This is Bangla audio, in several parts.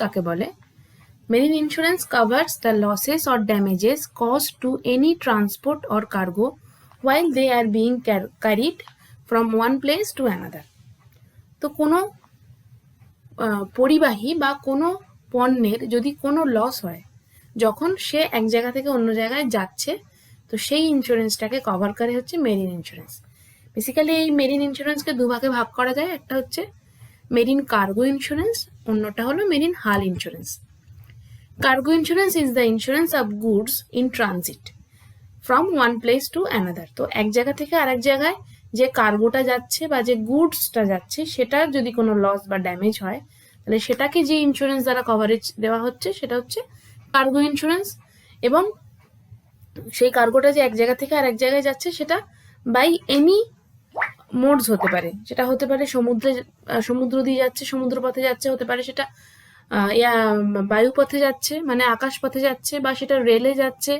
কাকে বলে? Marine insurance covers the losses or damages caused to any transport or cargo while they are being carried from one place to another. তো কোনো পরিবাহী বা কোনো পণ্যের যদি কোনো লস হয় যখন সে এক জায়গা থেকে অন্য জায়গায় যাচ্ছে, তো সেই ইন্স্যুরেন্সটাকে কভার করে হচ্ছে মেরিন ইন্স্যুরেন্স। বেসিক্যালি এই মেরিন ইন্স্যুরেন্সকে দুভাগে ভাগ করা যায়, একটা হচ্ছে মেরিন কার্গো ইন্স্যুরেন্স, অন্যটা হলো মেরিন হাল insurance. Cargo insurance is the insurance of goods in transit from one place to another. তো এক জায়গা থেকে আরেক জায়গায় যে কার্গোটা যাচ্ছে বা যে গুডসটা যাচ্ছে সেটার যদি কোনো লস বা ড্যামেজ হয়, তাহলে সেটাকে যে ইন্স্যুরেন্স দ্বারা কভারেজ দেওয়া হচ্ছে সেটা হচ্ছে কার্গো ইন্স্যুরেন্স। এবং সেই কার্গোটা যে এক জায়গা থেকে আরেক জায়গায় যাচ্ছে সেটা বাই এনি মোডস হতে পারে, সেটা হতে পারে সমুদ্র দিয়ে যাচ্ছে, সমুদ্র পথে যাচ্ছে, হতে পারে সেটা বায়ু পথে যাচ্ছে মানে আকাশ পথে যাচ্ছে, বা সেটা রেলে যাচ্ছে,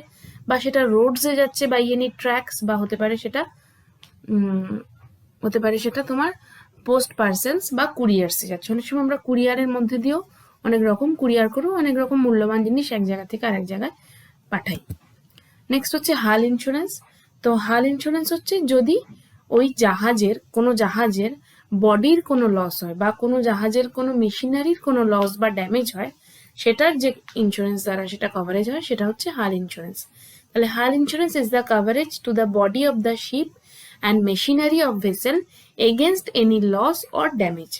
বা সেটা রোডসে যাচ্ছে বাই এনি ট্র্যাকস, বা হতে পারে সেটা তোমার পোস্ট পার্সেলস বা কুরিয়ার্সে যাচ্ছে। অনেক সময় আমরা কুরিয়ারের মধ্যে দিয়েও অনেক রকম কুরিয়ার করেও অনেক রকম মূল্যবান জিনিস এক জায়গা থেকে আরেক জায়গায় পাঠাই। নেক্সট হচ্ছে হাল ইন্স্যুরেন্স। তো হাল ইন্স্যুরেন্স হচ্ছে যদি ওই কোনো জাহাজের বডির কোনো লস হয় বা কোনো জাহাজের কোনো মেশিনারির কোনো লস বা ড্যামেজ হয়, সেটার যে ইন্স্যুরেন্স দ্বারা সেটা কভারেজ হয় সেটা হচ্ছে হাল ইন্স্যুরেন্স। তাহলে hull insurance is the coverage to the body of the ship and machinery of vessel against any loss or damage.